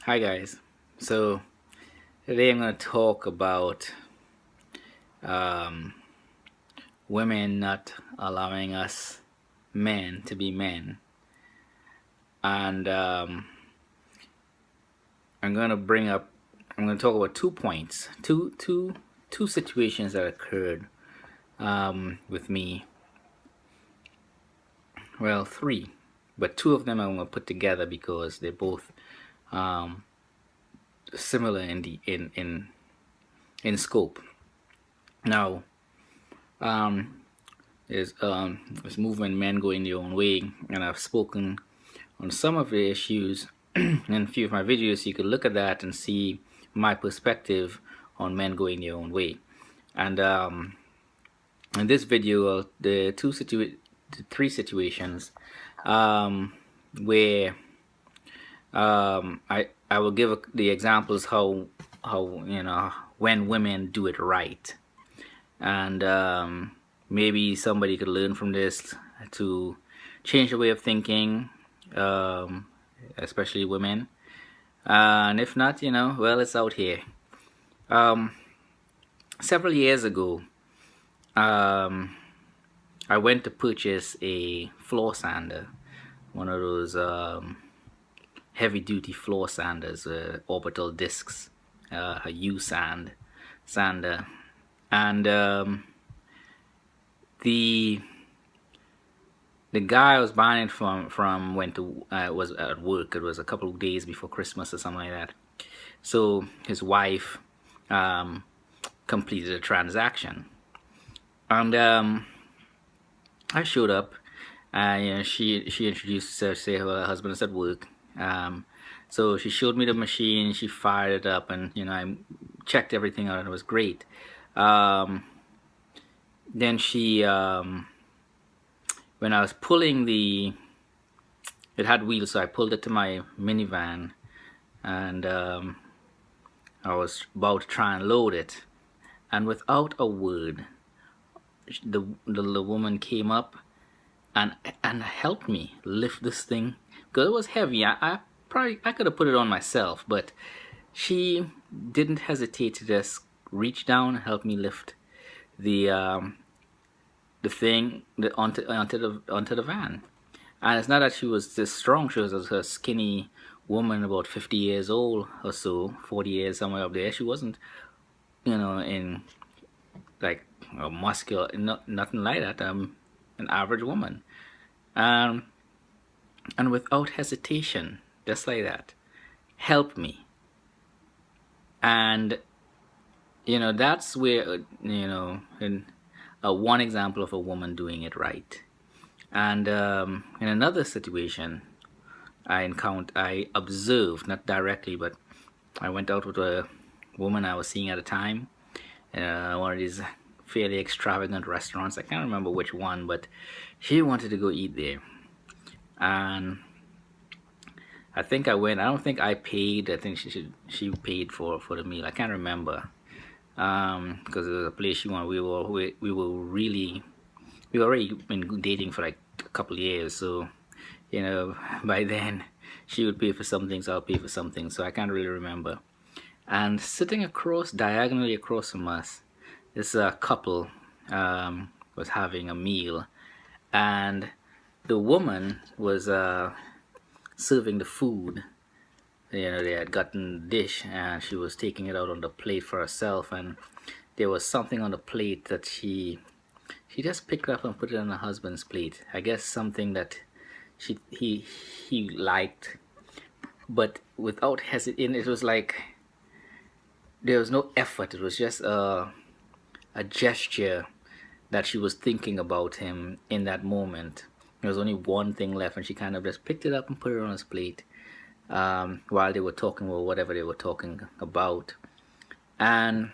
Hi guys. So today I'm going to talk about um, women not allowing us men to be men, and I'm going to bring up. I'm going to talk about 2 points, two situations that occurred with me. Well, three, but two of them I'm going to put together because they're both um, similar in scope. Now, um, is this movement men going their own way, and I've spoken on some of the issues in a few of my videos. You could look at that and see my perspective on men going their own way. And in this video, the three situations where I will give the examples how when women do it right, and maybe somebody could learn from this to change the way of thinking, um, especially women. And if not, well, it's out here. Um, Several years ago, um, I went to purchase a floor sander, one of those heavy duty floor sanders, orbital discs, a U sander, and the the guy I was buying it from went to was at work. It was a couple of days before Christmas or something like that. So his wife um, completed a transaction, and I showed up. She introduced herself, say her husband is at work. Um, so she showed me the machine. She fired it up, and I checked everything out, and it was great. Um, then when I was pulling it had wheels, so I pulled it to my minivan, and I was about to try and load it, and without a word, the woman came up and helped me lift this thing because it was heavy. I could have put it on myself, but she didn't hesitate to just reach down and help me lift the thing onto the van. And it's not that she was this strong. She was a skinny woman, about 50 years old or so, 40 years, somewhere up there. She wasn't, in like a muscular, nothing like that. An average woman. Um, and without hesitation, just like that, help me. And that's where in one example of a woman doing it right. And in another situation, I observed, not directly, but I went out with a woman I was seeing at the time, one of these fairly extravagant restaurants. I can't remember which one, but she wanted to go eat there, and I think I went. I don't think I paid. I think she paid for the meal. I can't remember because it was a place she wanted. We were already been dating for like a couple of years, so by then she would pay for some things, I'll pay for something. So I can't really remember. And sitting diagonally across from us, this couple was having a meal, and the woman was serving the food. They had gotten the dish, and she was taking it out on the plate for herself, and there was something on the plate that she just picked up and put it on her husband's plate. I guess something that he liked, but without hesitating. It was like there was no effort. It was just a gesture that she was thinking about him in that moment. There was only one thing left, and she kind of just picked it up and put it on his plate while they were talking or whatever they were talking about. And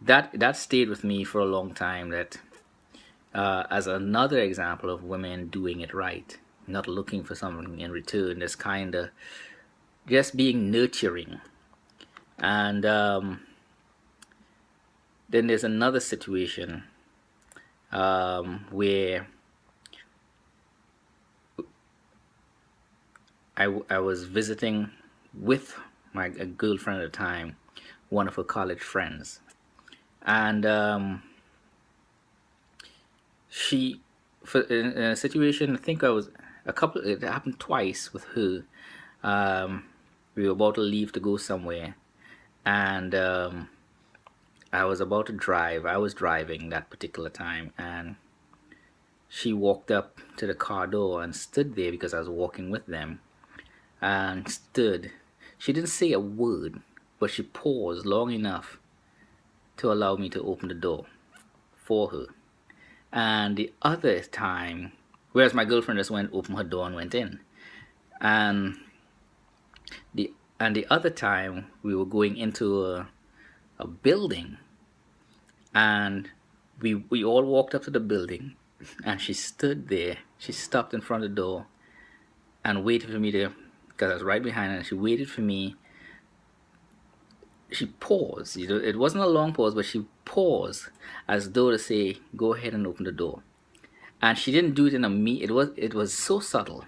that stayed with me for a long time. That as another example of women doing it right, not looking for something in return, just kind of just being nurturing. And then there's another situation where I was visiting with my a girlfriend at the time, one of her college friends, and she, for in a situation, I think I was a couple. It happened twice with her. Um, we were about to leave to go somewhere, and I was about to drive. I was driving that particular time, and she walked up to the car door and stood there because I was walking with them, and stood. She didn't say a word, but she paused long enough to allow me to open the door for her. And the other time, whereas my girlfriend just went, opened her door and went in. And the the other time we were going into a building, and we all walked up to the building, and she stood there. She stopped in front of the door and waited for me to, because I was right behind her, and she waited for me. She paused. It wasn't a long pause, but she paused as though to say, "Go ahead and open the door." And she didn't do it in a me. It was so subtle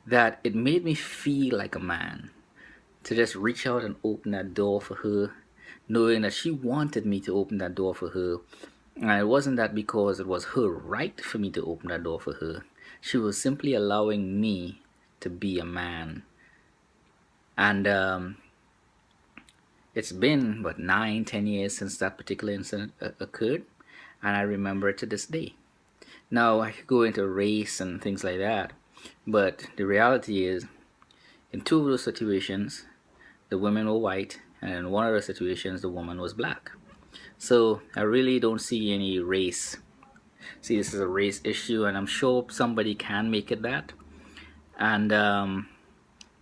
that it made me feel like a man to just reach out and open that door for her, knowing that she wanted me to open that door for her. And it wasn't that because it was her right for me to open that door for her. She was simply allowing me to be a man. And it's been, what, 9, 10 years since that particular incident occurred. And I remember it to this day. Now, I could go into race and things like that. But the reality is, in two of those situations, the women were white, and in one of the situations, the woman was black. So I really don't see any race. See, this is a race issue, and I'm sure somebody can make it that. And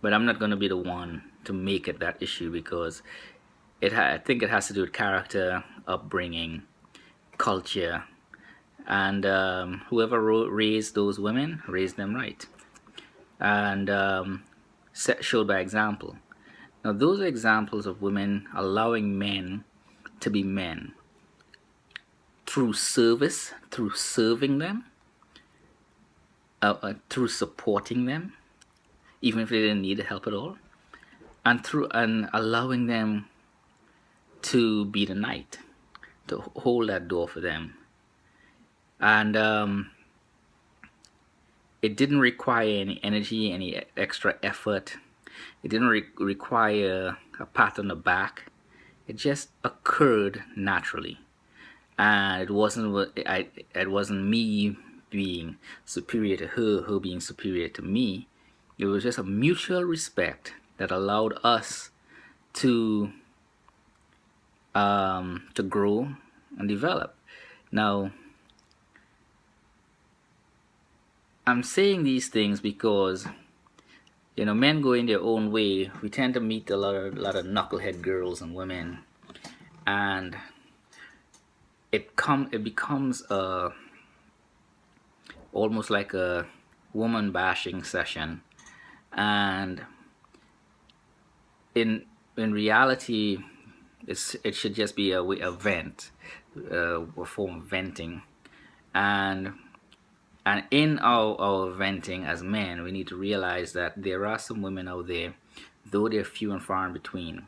but I'm not going to be the one to make it that issue, because I think it has to do with character, upbringing, culture, and whoever raised those women raised them right, and showed by example. Now, those are examples of women allowing men to be men through service, through serving them, through supporting them, even if they didn't need help at all, and allowing them to be the knight, to hold that door for them. And it didn't require any energy, any extra effort. It didn't require a pat on the back. It just occurred naturally, and it wasn't me being superior to her, her being superior to me. It was just a mutual respect that allowed us to grow and develop. Now, I'm saying these things because, men going their own way. We tend to meet a lot of knucklehead girls and women, and it becomes almost like a woman bashing session. And in reality, it should just be a vent, a form of venting. And in our venting as men, we need to realize that there are some women out there, though they're few and far in between,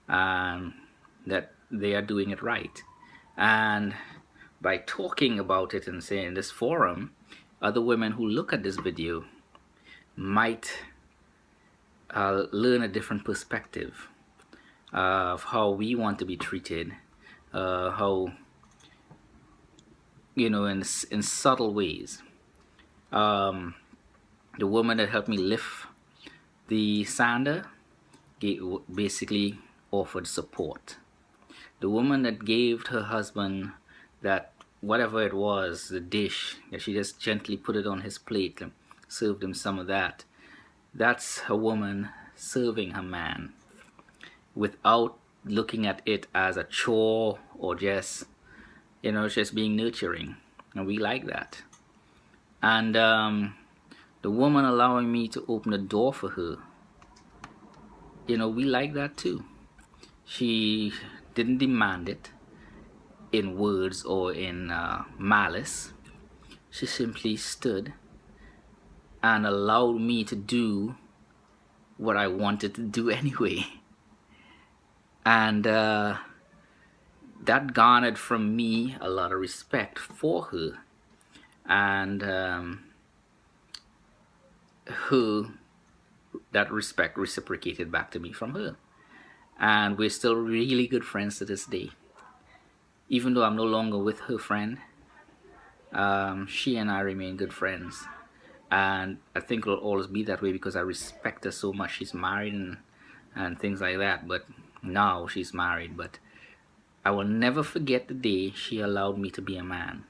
that they are doing it right. And by talking about it and saying in this forum, other women who look at this video might learn a different perspective of how we want to be treated, how, in subtle ways. The woman that helped me lift the sander basically offered support. The woman that gave her husband that, whatever it was, the dish, that she just gently put it on his plate and served him some of that, that's a woman serving her man without looking at it as a chore or just being nurturing. And we like that. And the woman allowing me to open the door for her, we like that too. She didn't demand it in words or in malice. She simply stood and allowed me to do what I wanted to do anyway. And that garnered from me a lot of respect for her, and who that respect reciprocated back to me from her. And we're still really good friends to this day. Even though I'm no longer with her friend, she and I remain good friends. And I think it'll always be that way because I respect her so much. She's married and things like that, but now she's married. But I will never forget the day she allowed me to be a man.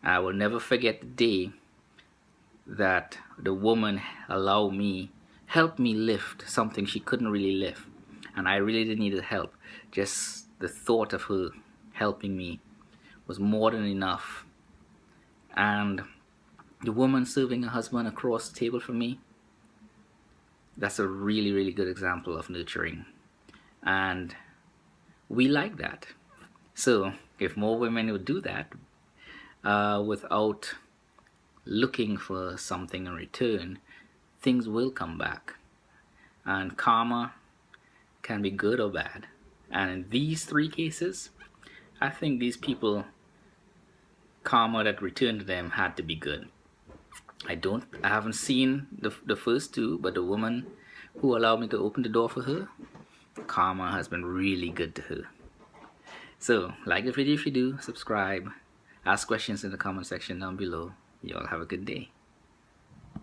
I will never forget the day that the woman helped me lift something she couldn't really lift. And I really didn't need help. Just the thought of her helping me was more than enough. And the woman serving her husband across the table for me, that's a really, really good example of nurturing. And we like that. So if more women would do that without looking for something in return, things will come back. And karma can be good or bad. And in these three cases, I think these people, karma that returned to them had to be good. I haven't seen the first two, but the woman who allowed me to open the door for her, karma has been really good to her. So, like the video if you do, subscribe, ask questions in the comment section down below. You all have a good day.